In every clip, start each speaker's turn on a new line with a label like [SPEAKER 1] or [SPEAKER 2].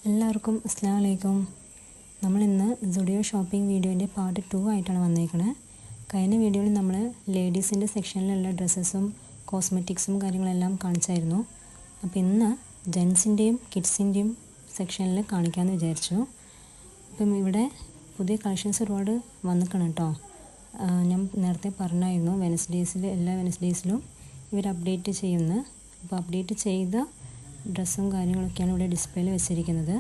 [SPEAKER 1] എല്ലാവർക്കും അസ്സലാമു അലൈക്കും. നമ്മളിന്ന് സുഡിയോ ഷോപ്പിംഗ് വീഡിയോൻ്റെ പാർട്ട് 2 ആയിട്ടാണ് വന്നിരിക്കുന്നത്. കഴിഞ്ഞ വീഡിയോയിൽ നമ്മൾ ലേഡീസിൻ്റെ സെക്ഷനിലുള്ള ഡ്രസ്സസും കോസ്മെറ്റിക്സും കാര്യങ്ങളെല്ലാം കാണിച്ചായിരുന്നു. അപ്പോൾ ഇന്ന് ജെൻസിൻ്റെയും കിഡ്സിൻ്റെയും സെക്ഷനിൽ കാണിക്കാമെന്ന് വിചാരിച്ചു. അപ്പം ഇവിടെ പുതിയ കളക്ഷൻസ് ഒരുപാട് വന്നിക്കണം കേട്ടോ. ഞാൻ നേരത്തെ പറഞ്ഞായിരുന്നു എല്ലാ വെനസ്ഡേയ്സിലും ഇവർ അപ്ഡേറ്റ് ചെയ്യുന്നു. അപ്പോൾ അപ്ഡേറ്റ് ചെയ്ത ഡ്രസ്സും കാര്യങ്ങളൊക്കെയാണ് ഇവിടെ ഡിസ്പ്ലേയിൽ വെച്ചിരിക്കുന്നത്.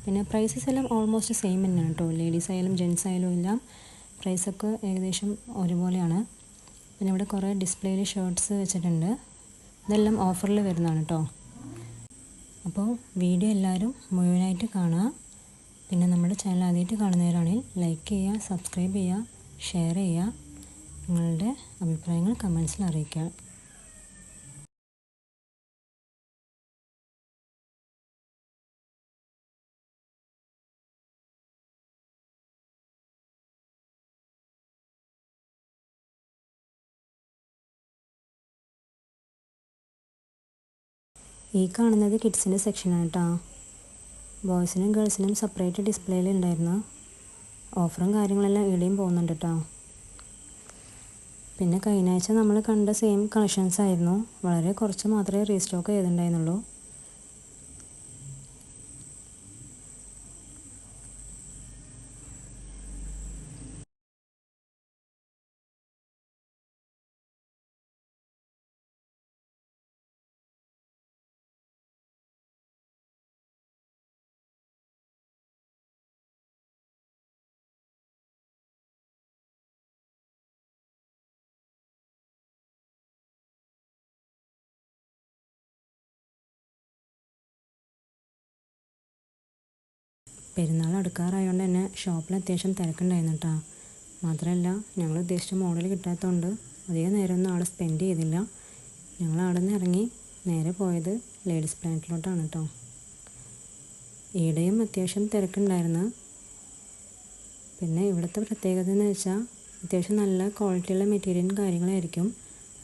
[SPEAKER 1] പിന്നെ പ്രൈസസ് എല്ലാം ഓൾമോസ്റ്റ് സെയിം തന്നെയാണ് കേട്ടോ. ലേഡീസ് ആയാലും ജെൻസ് ആയാലും എല്ലാം പ്രൈസൊക്കെ ഏകദേശം ഒരുപോലെയാണ്. പിന്നെ ഇവിടെ കുറേ ഡിസ്പ്ലേയിൽ ഷർട്ട്സ് വെച്ചിട്ടുണ്ട്. ഇതെല്ലാം ഓഫറിൽ വരുന്നതാണ് കേട്ടോ. അപ്പോൾ വീഡിയോ എല്ലാവരും മുഴുവനായിട്ട് കാണുക. പിന്നെ നമ്മുടെ ചാനൽ ആദ്യമായിട്ട് കാണുന്നവരാണെങ്കിൽ ലൈക്ക് ചെയ്യുക, സബ്സ്ക്രൈബ് ചെയ്യുക, ഷെയർ ചെയ്യുക. നിങ്ങളുടെ അഭിപ്രായങ്ങൾ കമൻസിൽ അറിയിക്കുക. ഈ കാണുന്നത് കിഡ്സിൻ്റെ സെക്ഷനാണ് കേട്ടോ. ബോയ്സിനും ഗേൾസിനും സെപ്പറേറ്റ് ഡിസ്പ്ലേയിൽ ഉണ്ടായിരുന്നു. ഓഫറും കാര്യങ്ങളെല്ലാം ഇവിടെയും പോകുന്നുണ്ട് കേട്ടോ. പിന്നെ കഴിഞ്ഞ ആഴ്ച നമ്മൾ കണ്ട സെയിം കളക്ഷൻസ് ആയിരുന്നു. വളരെ കുറച്ച് മാത്രമേ റീസ്റ്റോക്ക് ചെയ്തിട്ടുണ്ടായിരുന്നുള്ളൂ. പെരുന്നാൾ അടുക്കാറായതുകൊണ്ട് തന്നെ ഷോപ്പിൽ അത്യാവശ്യം തിരക്കുണ്ടായിരുന്നു കേട്ടോ. മാത്രമല്ല ഞങ്ങൾ ഉദ്ദേശിച്ച മോഡൽ കിട്ടാത്തതുകൊണ്ട് അധികം നേരമൊന്നും അവിടെ സ്പെൻഡ് ചെയ്തില്ല. ഞങ്ങൾ അവിടെ നിന്ന് ഇറങ്ങി നേരെ പോയത് ലേഡീസ് പ്ലാനറ്റിലോട്ടാണ് കേട്ടോ. ഈടെയും അത്യാവശ്യം തിരക്കുണ്ടായിരുന്നു. പിന്നെ ഇവിടുത്തെ പ്രത്യേകത എന്ന് വെച്ചാൽ അത്യാവശ്യം നല്ല ക്വാളിറ്റിയുള്ള മെറ്റീരിയലും കാര്യങ്ങളായിരിക്കും.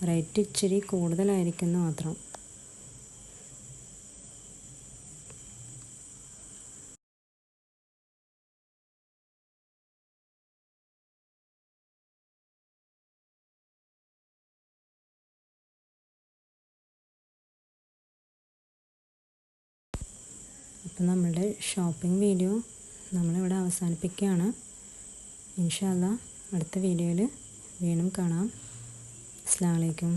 [SPEAKER 1] റേറ്റ് ഇച്ചിരി കൂടുതലായിരിക്കും എന്ന് മാത്രം. അപ്പം നമ്മളുടെ ഷോപ്പിംഗ് വീഡിയോ നമ്മളിവിടെ അവസാനിപ്പിക്കുകയാണ്. ഇൻഷാ അല്ലാഹ് അടുത്ത വീഡിയോയിൽ വീണ്ടും കാണാം. അസ്സലാമു അലൈക്കും.